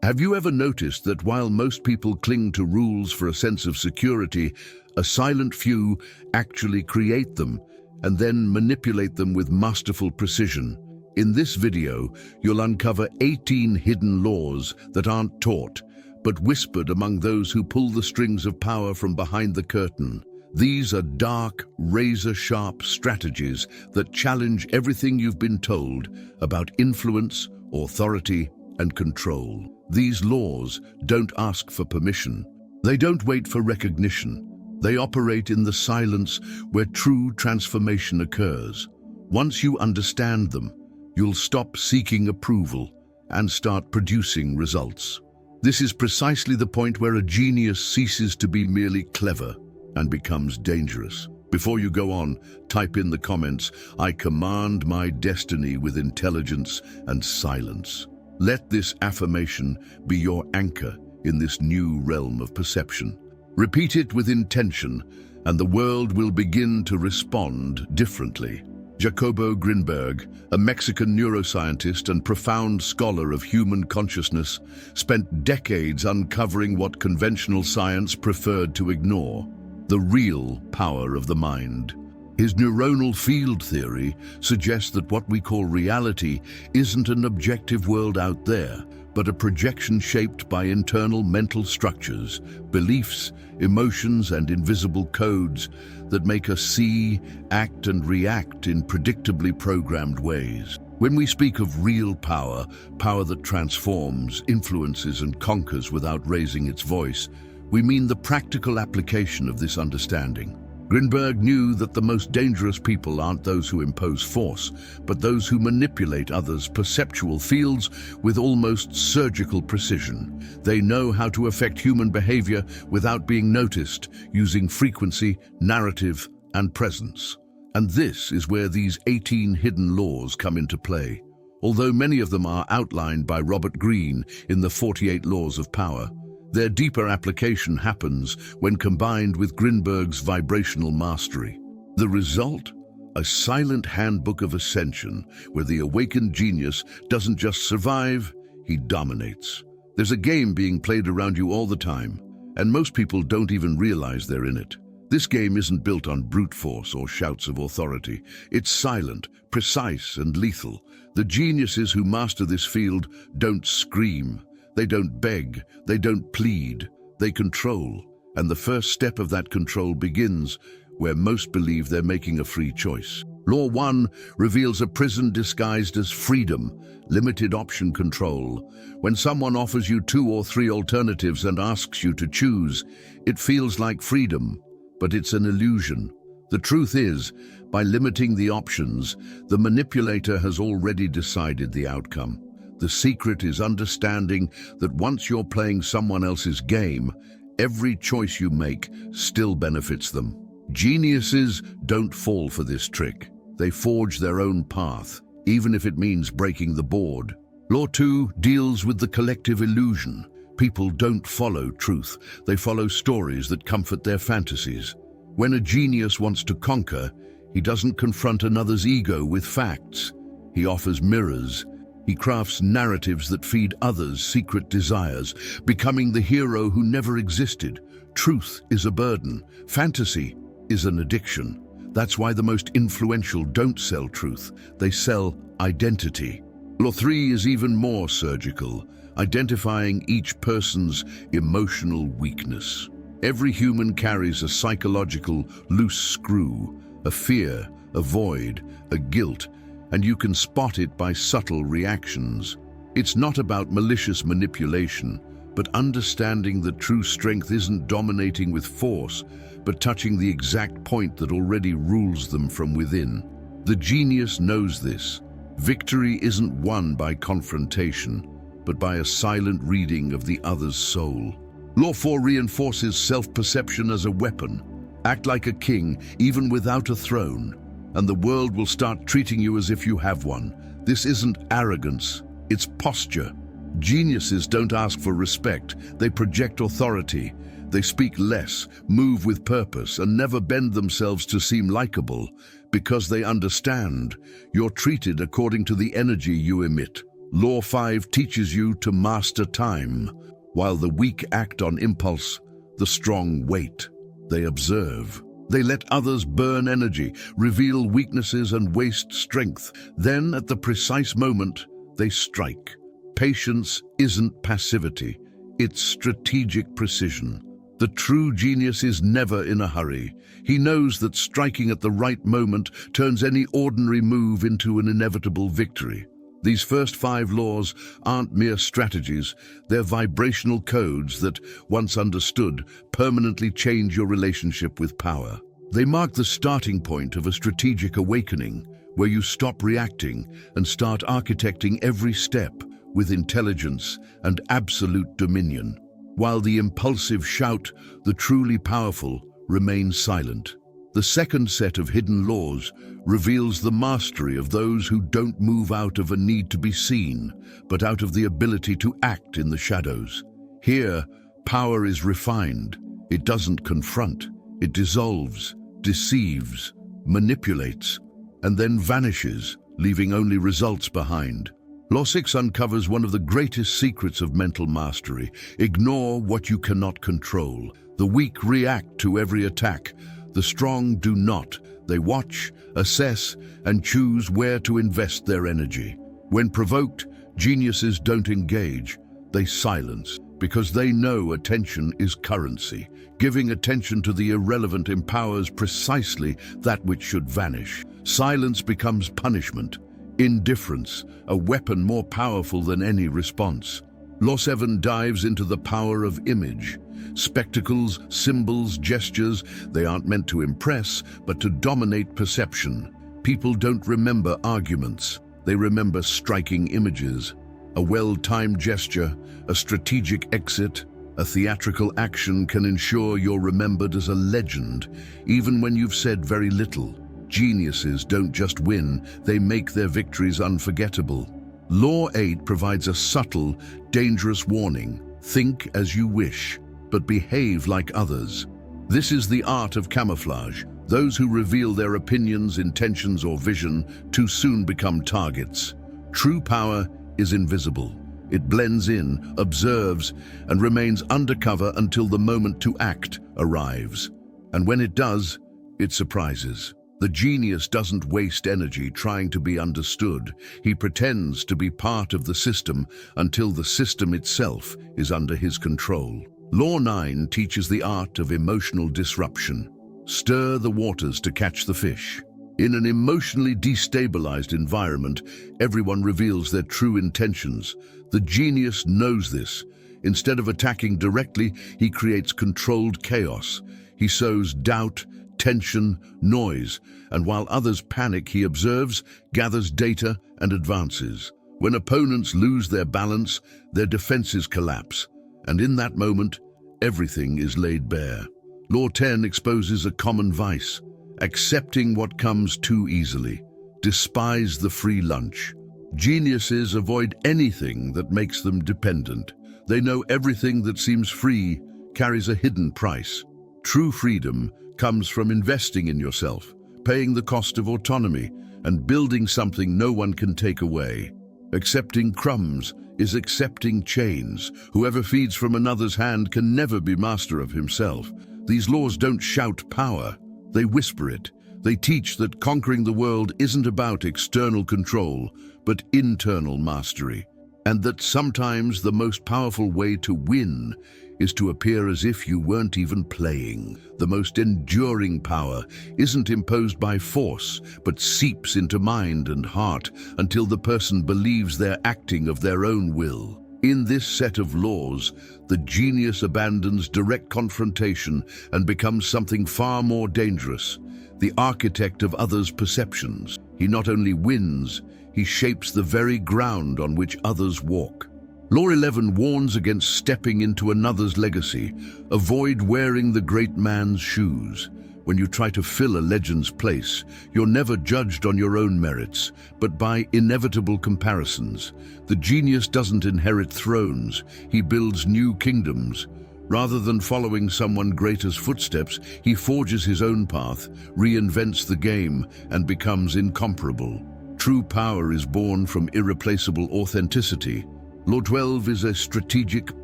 Have you ever noticed that while most people cling to rules for a sense of security, a silent few actually create them and then manipulate them with masterful precision? In this video, you'll uncover 18 hidden laws that aren't taught, but whispered among those who pull the strings of power from behind the curtain. These are dark, razor-sharp strategies that challenge everything you've been told about influence, authority, and control. These laws don't ask for permission. They don't wait for recognition. They operate in the silence where true transformation occurs. Once you understand them, you'll stop seeking approval and start producing results. This is precisely the point where a genius ceases to be merely clever and becomes dangerous. Before you go on, type in the comments, "I command my destiny with intelligence and silence." Let this affirmation be your anchor in this new realm of perception. Repeat it with intention, and the world will begin to respond differently. Jacobo Grinberg, a Mexican neuroscientist and profound scholar of human consciousness, spent decades uncovering what conventional science preferred to ignore: the real power of the mind. His neuronal field theory suggests that what we call reality isn't an objective world out there, but a projection shaped by internal mental structures, beliefs, emotions, and invisible codes that make us see, act, and react in predictably programmed ways. When we speak of real power, power that transforms, influences, and conquers without raising its voice, we mean the practical application of this understanding. Grinberg knew that the most dangerous people aren't those who impose force, but those who manipulate others' perceptual fields with almost surgical precision. They know how to affect human behavior without being noticed, using frequency, narrative, and presence. And this is where these 18 hidden laws come into play. Although many of them are outlined by Robert Greene in the 48 Laws of Power, their deeper application happens when combined with Grinberg's vibrational mastery. The result? A silent handbook of ascension, where the awakened genius doesn't just survive, he dominates. There's a game being played around you all the time, and most people don't even realize they're in it. This game isn't built on brute force or shouts of authority. It's silent, precise, and lethal. The geniuses who master this field don't scream. They don't beg, they don't plead, they control. And the first step of that control begins where most believe they're making a free choice. Law 1 reveals a prison disguised as freedom, limited option control. When someone offers you 2 or 3 alternatives and asks you to choose, it feels like freedom, but it's an illusion. The truth is, by limiting the options, the manipulator has already decided the outcome. The secret is understanding that once you're playing someone else's game, every choice you make still benefits them. Geniuses don't fall for this trick. They forge their own path, even if it means breaking the board. Law 2 deals with the collective illusion. People don't follow truth. They follow stories that comfort their fantasies. When a genius wants to conquer, he doesn't confront another's ego with facts. He offers mirrors. He crafts narratives that feed others' secret desires, becoming the hero who never existed. Truth is a burden. Fantasy is an addiction. That's why the most influential don't sell truth. They sell identity. Law 3 is even more surgical, identifying each person's emotional weakness. Every human carries a psychological loose screw, a fear, a void, a guilt, and you can spot it by subtle reactions. It's not about malicious manipulation, but understanding that true strength isn't dominating with force, but touching the exact point that already rules them from within. The genius knows this. Victory isn't won by confrontation, but by a silent reading of the other's soul. Law 4 reinforces self-perception as a weapon. Act like a king, even without a throne, and the world will start treating you as if you have one. This isn't arrogance, it's posture. Geniuses don't ask for respect, they project authority. They speak less, move with purpose, and never bend themselves to seem likable, because they understand you're treated according to the energy you emit. Law 5 teaches you to master time. While the weak act on impulse, the strong wait. They observe. They let others burn energy, reveal weaknesses and waste strength. Then, at the precise moment, they strike. Patience isn't passivity, it's strategic precision. The true genius is never in a hurry. He knows that striking at the right moment turns any ordinary move into an inevitable victory. These first 5 laws aren't mere strategies, they're vibrational codes that, once understood, permanently change your relationship with power. They mark the starting point of a strategic awakening, where you stop reacting and start architecting every step with intelligence and absolute dominion. While the impulsive shout, the truly powerful remain silent. The second set of hidden laws reveals the mastery of those who don't move out of a need to be seen, but out of the ability to act in the shadows. Here, power is refined. It doesn't confront. It dissolves, deceives, manipulates, and then vanishes, leaving only results behind. Law 6 uncovers one of the greatest secrets of mental mastery. Ignore what you cannot control. The weak react to every attack. The strong do not. They watch, assess, and choose where to invest their energy. When provoked, geniuses don't engage. They silence, because they know attention is currency. Giving attention to the irrelevant empowers precisely that which should vanish. Silence becomes punishment. Indifference, a weapon more powerful than any response. Law 7 dives into the power of image. Spectacles, symbols, gestures, they aren't meant to impress, but to dominate perception. People don't remember arguments. They remember striking images. A well-timed gesture, a strategic exit, a theatrical action can ensure you're remembered as a legend, even when you've said very little. Geniuses don't just win, they make their victories unforgettable. Law 8 provides a subtle, dangerous warning. Think as you wish, but behave like others. This is the art of camouflage. Those who reveal their opinions, intentions, or vision too soon become targets. True power is invisible. It blends in, observes, and remains undercover until the moment to act arrives. And when it does, it surprises. The genius doesn't waste energy trying to be understood. He pretends to be part of the system until the system itself is under his control. Law 9 teaches the art of emotional disruption. Stir the waters to catch the fish. In an emotionally destabilized environment, everyone reveals their true intentions. The genius knows this. Instead of attacking directly, he creates controlled chaos. He sows doubt, tension, noise, and while others panic, he observes, gathers data, and advances. When opponents lose their balance, their defenses collapse, and in that moment, everything is laid bare. Law 10 exposes a common vice: accepting what comes too easily. Despise the free lunch. Geniuses avoid anything that makes them dependent. They know everything that seems free carries a hidden price. True freedom comes from investing in yourself, paying the cost of autonomy, and building something no one can take away. Accepting crumbs is accepting chains. Whoever feeds from another's hand can never be master of himself. These laws don't shout power, they whisper it. They teach that conquering the world isn't about external control, but internal mastery, and that sometimes the most powerful way to win is to appear as if you weren't even playing. The most enduring power isn't imposed by force, but seeps into mind and heart until the person believes they're acting of their own will. In this set of laws, the genius abandons direct confrontation and becomes something far more dangerous: the architect of others' perceptions. He not only wins, he shapes the very ground on which others walk. Law 11 warns against stepping into another's legacy. Avoid wearing the great man's shoes. When you try to fill a legend's place, you're never judged on your own merits, but by inevitable comparisons. The genius doesn't inherit thrones, he builds new kingdoms. Rather than following someone greater's footsteps, he forges his own path, reinvents the game, and becomes incomparable. True power is born from irreplaceable authenticity. Law 12 is a strategic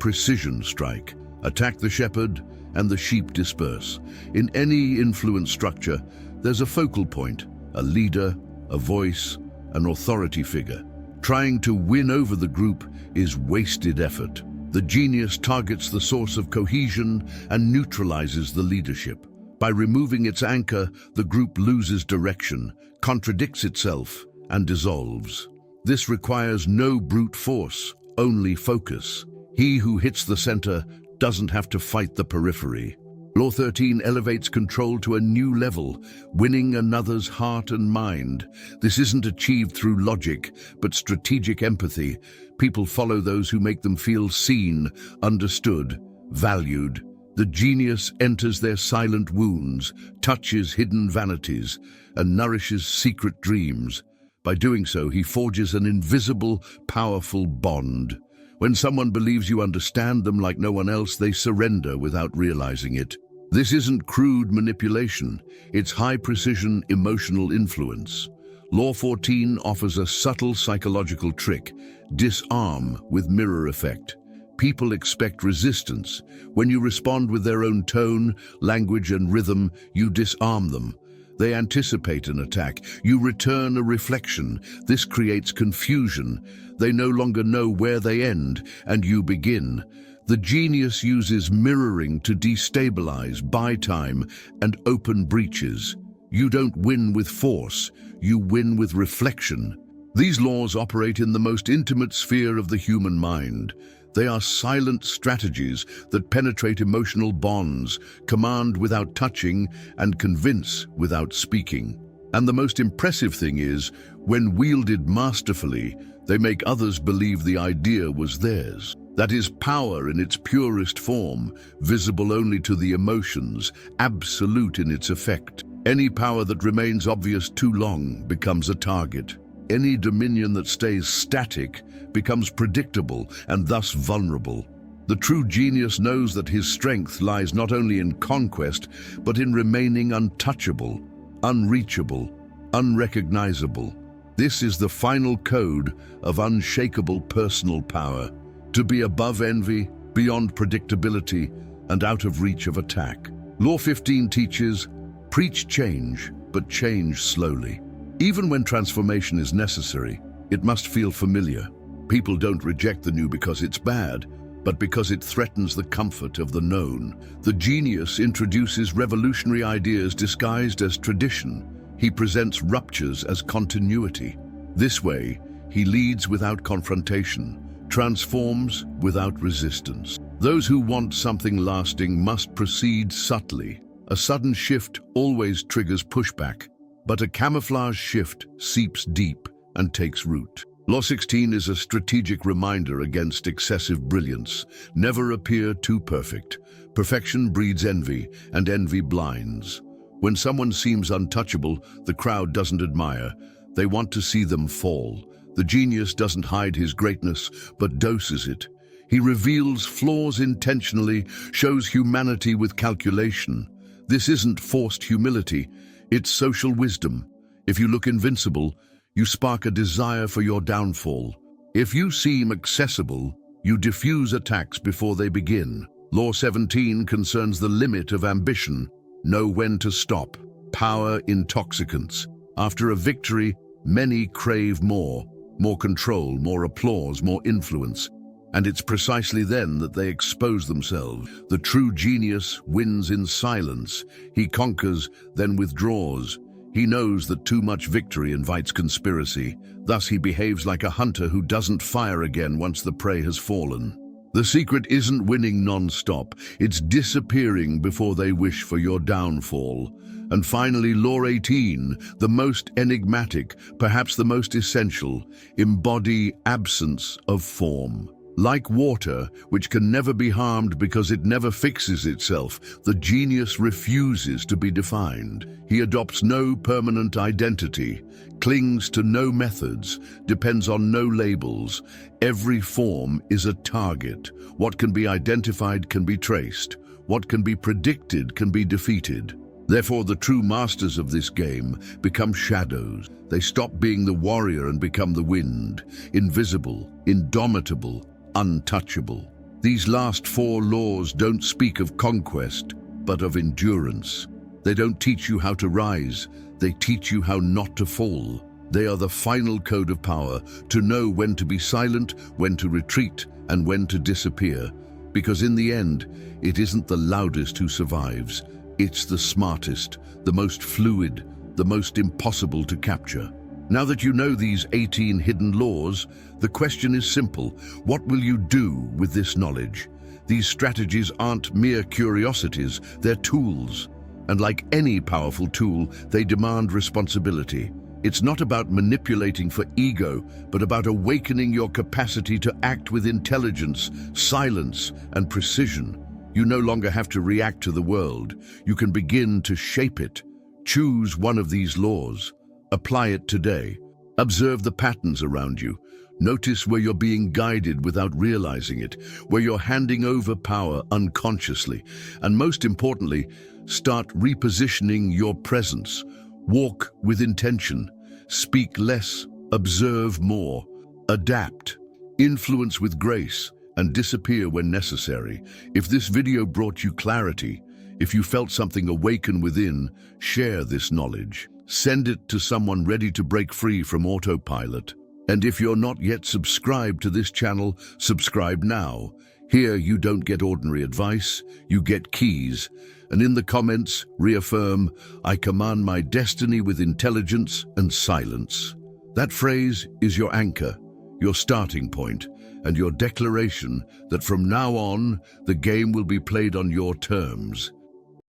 precision strike. Attack the shepherd and the sheep disperse. In any influence structure, there's a focal point, a leader, a voice, an authority figure. Trying to win over the group is wasted effort. The genius targets the source of cohesion and neutralizes the leadership. By removing its anchor, the group loses direction, contradicts itself, and dissolves. This requires no brute force, only focus. He who hits the center doesn't have to fight the periphery. Law 13 elevates control to a new level, winning another's heart and mind. This isn't achieved through logic, but strategic empathy. People follow those who make them feel seen, understood, valued. The genius enters their silent wounds, touches hidden vanities, and nourishes secret dreams. By doing so, he forges an invisible, powerful bond. When someone believes you understand them like no one else, they surrender without realizing it. This isn't crude manipulation, it's high-precision emotional influence. Law 14 offers a subtle psychological trick: disarm with mirror effect. People expect resistance. When you respond with their own tone, language, and rhythm, you disarm them. They anticipate an attack. You return a reflection. This creates confusion. They no longer know where they end, and you begin. The genius uses mirroring to destabilize, buy time, and open breaches. You don't win with force, you win with reflection. These laws operate in the most intimate sphere of the human mind. They are silent strategies that penetrate emotional bonds, command without touching, and convince without speaking. And the most impressive thing is, when wielded masterfully, they make others believe the idea was theirs. That is power in its purest form, visible only to the emotions, absolute in its effect. Any power that remains obvious too long becomes a target. Any dominion that stays static becomes predictable and thus vulnerable. The true genius knows that his strength lies not only in conquest, but in remaining untouchable, unreachable, unrecognizable. This is the final code of unshakable personal power: to be above envy, beyond predictability, and out of reach of attack. Law 15 teaches, preach change, but change slowly. Even when transformation is necessary, it must feel familiar. People don't reject the new because it's bad, but because it threatens the comfort of the known. The genius introduces revolutionary ideas disguised as tradition. He presents ruptures as continuity. This way, he leads without confrontation, transforms without resistance. Those who want something lasting must proceed subtly. A sudden shift always triggers pushback, but a camouflage shift seeps deep and takes root. Law 16 is a strategic reminder against excessive brilliance. Never appear too perfect. Perfection breeds envy, and envy blinds. When someone seems untouchable, the crowd doesn't admire. They want to see them fall. The genius doesn't hide his greatness, but doses it. He reveals flaws intentionally, shows humanity with calculation. This isn't forced humility, it's social wisdom. If you look invincible, you spark a desire for your downfall. If you seem accessible, you diffuse attacks before they begin. Law 17 concerns the limit of ambition. Know when to stop. Power intoxicants. After a victory, many crave more control, more applause, more influence. And it's precisely then that they expose themselves. The true genius wins in silence. He conquers, then withdraws. He knows that too much victory invites conspiracy. Thus he behaves like a hunter who doesn't fire again once the prey has fallen. The secret isn't winning non-stop. It's disappearing before they wish for your downfall. And finally, Law 18, the most enigmatic, perhaps the most essential: embody absence of form. Like water, which can never be harmed because it never fixes itself, the genius refuses to be defined. He adopts no permanent identity, clings to no methods, depends on no labels. Every form is a target. What can be identified can be traced. What can be predicted can be defeated. Therefore, the true masters of this game become shadows. They stop being the warrior and become the wind, invisible, indomitable, untouchable. These last 4 laws don't speak of conquest, but of endurance. They don't teach you how to rise, they teach you how not to fall. They are the final code of power, to know when to be silent, when to retreat, and when to disappear. Because in the end, it isn't the loudest who survives. It's the smartest, the most fluid, the most impossible to capture. Now that you know these 18 hidden laws, the question is simple. What will you do with this knowledge? These strategies aren't mere curiosities, they're tools. And like any powerful tool, they demand responsibility. It's not about manipulating for ego, but about awakening your capacity to act with intelligence, silence, and precision. You no longer have to react to the world. You can begin to shape it. Choose one of these laws. Apply it today. Observe the patterns around you. Notice where you're being guided without realizing it, where you're handing over power unconsciously. And most importantly, start repositioning your presence. Walk with intention. Speak less, observe more. Adapt. Influence with grace, and disappear when necessary. If this video brought you clarity, if you felt something awaken within, share this knowledge. Send it to someone ready to break free from autopilot. And if you're not yet subscribed to this channel, subscribe now. Here you don't get ordinary advice, you get keys. And in the comments, reaffirm, "I command my destiny with intelligence and silence." That phrase is your anchor, your starting point, and your declaration that from now on, the game will be played on your terms.